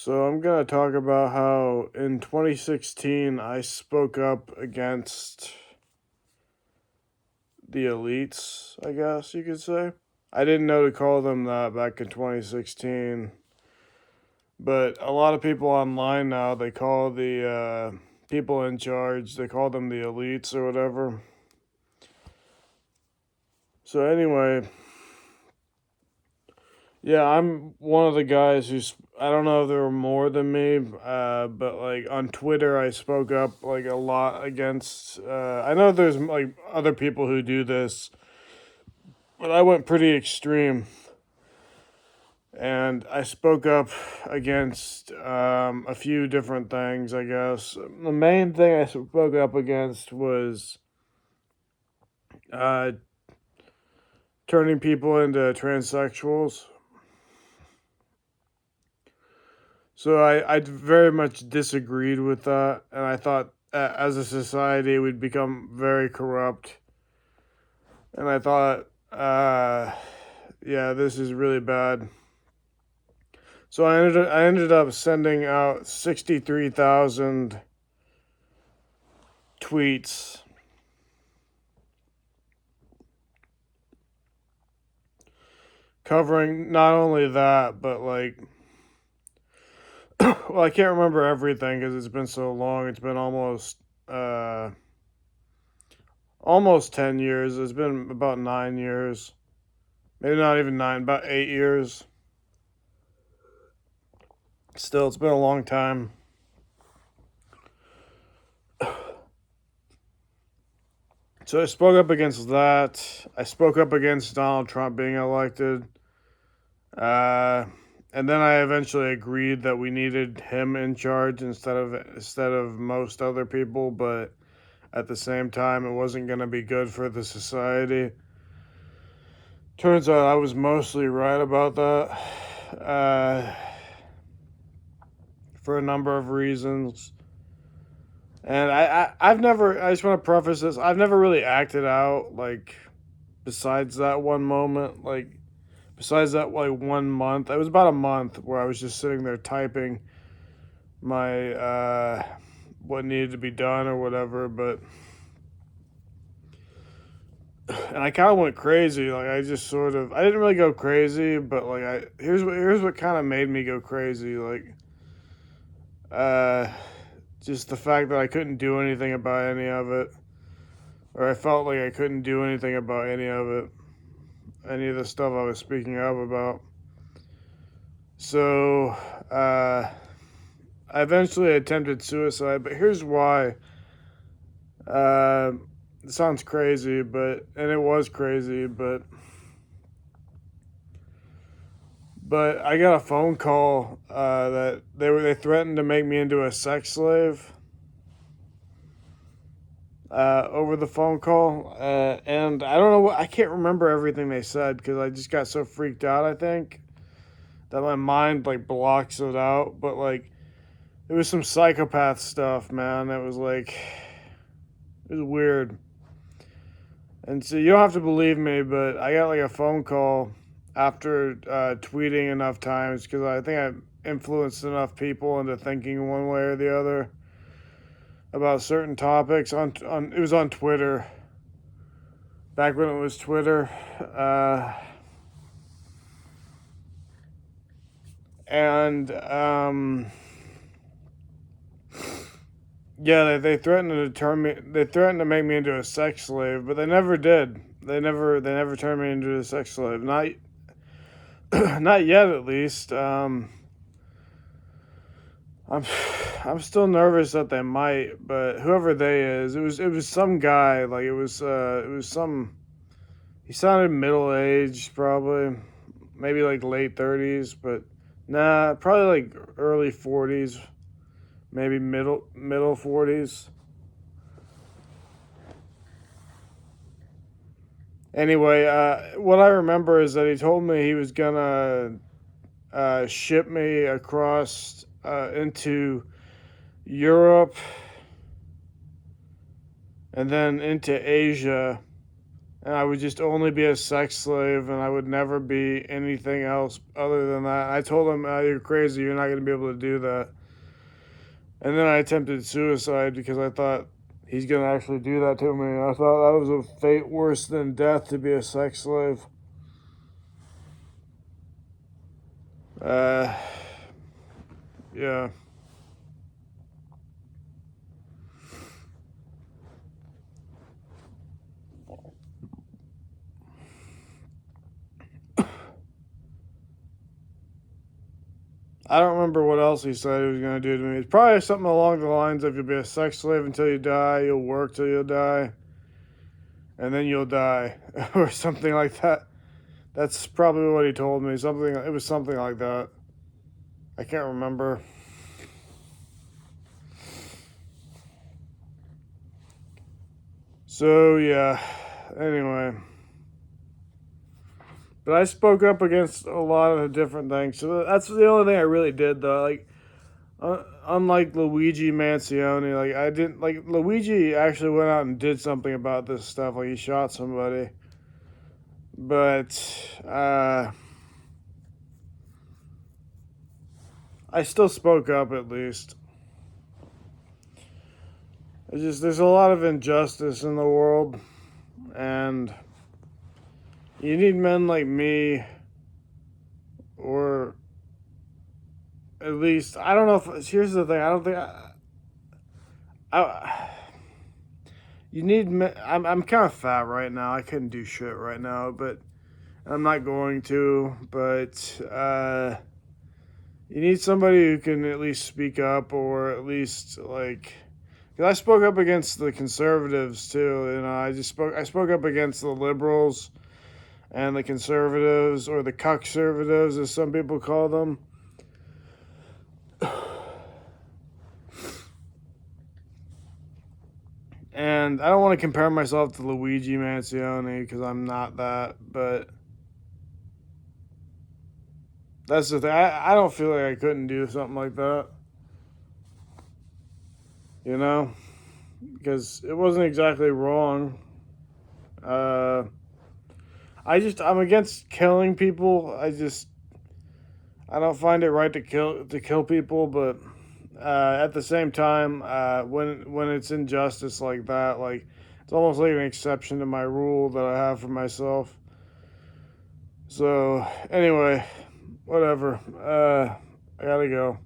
So I'm gonna talk about how in 2016 I spoke up against the elites, I guess you could say. I didn't know to call them that back in 2016, but a lot of people online now they call the people in charge, they call them the elites or whatever. So anyway, yeah, I'm one of the guys who's. I don't know if there were more than me, but like on Twitter, I spoke up like a lot against. I know there's like other people who do this, but I went pretty extreme, and I spoke up against a few different things. I guess the main thing I spoke up against was uh, turning people into transsexuals. So I very much disagreed with that, and I thought as a society we'd become very corrupt. And I thought, yeah, this is really bad. So I ended up sending out 63,000 tweets covering not only that, but like, well, I can't remember everything because it's been so long. It's been uh, almost 10 years. It's been about 9 years. Maybe not even nine, about 8 years. Still, it's been a long time. So I spoke up against that. I spoke up against Donald Trump being elected. Uh, and then I eventually agreed that we needed him in charge instead of most other people, but at the same time it wasn't going to be good for the society. Turns out I was mostly right about that. For a number of reasons. And I've never, I just want to preface this, I've never really acted out, like, besides that one moment, like, besides that, like, 1 month. It was about a month where I was just sitting there typing my, what needed to be done or whatever, but, and I kind of went crazy, like, I just sort of, I didn't really go crazy, but, like, here's what kind of made me go crazy, like, uh, just the fact that I couldn't do anything about any of it, or I felt like I couldn't do anything about any of it, any of the stuff I was speaking up about. So, I eventually attempted suicide, but here's why. Uh, it sounds crazy, and it was crazy, but I got a phone call that they threatened to make me into a sex slave. Over the phone call, and I don't know I can't remember everything they said because I just got so freaked out. I think that my mind like blocks it out, but like it was some psychopath stuff, man. It was like it was weird. And so you don't have to believe me, but I got like a phone call after tweeting enough times because I think I influenced enough people into thinking one way or the other about certain topics. On it was on Twitter back when it was Twitter. Uh, and yeah, they threatened to turn me. They threatened to make me into a sex slave, but they never did. They never turned me into a sex slave. Not not yet, at least. I'm I'm still nervous that they might, but whoever they is, it was some guy. Like it was some. He sounded middle aged, probably, maybe like late 30s, but nah, probably like early 40s, maybe middle 40s. Anyway, what I remember is that he told me he was gonna ship me across into Europe and then into Asia and I would just only be a sex slave, and I would never be anything else other than that. I told him, "You're crazy. You're not going to be able to do that." And then I attempted suicide because I thought he's going to actually do that to me. I thought that was a fate worse than death, to be a sex slave. Uh, yeah. I don't remember what else he said he was going to do to me. It's probably something along the lines of, you'll be a sex slave until you die, you'll work till you die, and then you'll die, or something like that. That's probably what he told me. It was something like that. I can't remember. So yeah. Anyway. But I spoke up against a lot of different things. So that's the only thing I really did, though. Like, unlike Luigi Mansione, like I didn't like Luigi actually went out and did something about this stuff. Like he shot somebody, but I still spoke up at least. It's just there's a lot of injustice in the world, and you need men like me, or at least I don't know if here's the thing. I don't think I you need men. I'm kind of fat right now. I couldn't do shit right now, but I'm not going to. But you need somebody who can at least speak up, or at least like. Cause I spoke up against the conservatives too. You know, I spoke up against the liberals and the conservatives, or the cuckservatives, as some people call them. And I don't want to compare myself to Luigi Mansione because I'm not that, but that's the thing. I don't feel like I couldn't do something like that, you know, because it wasn't exactly wrong. Uh, I'm against killing people. I don't find it right to kill people, but at the same time, when it's injustice like that, like it's almost like an exception to my rule that I have for myself. So anyway, whatever. I gotta go.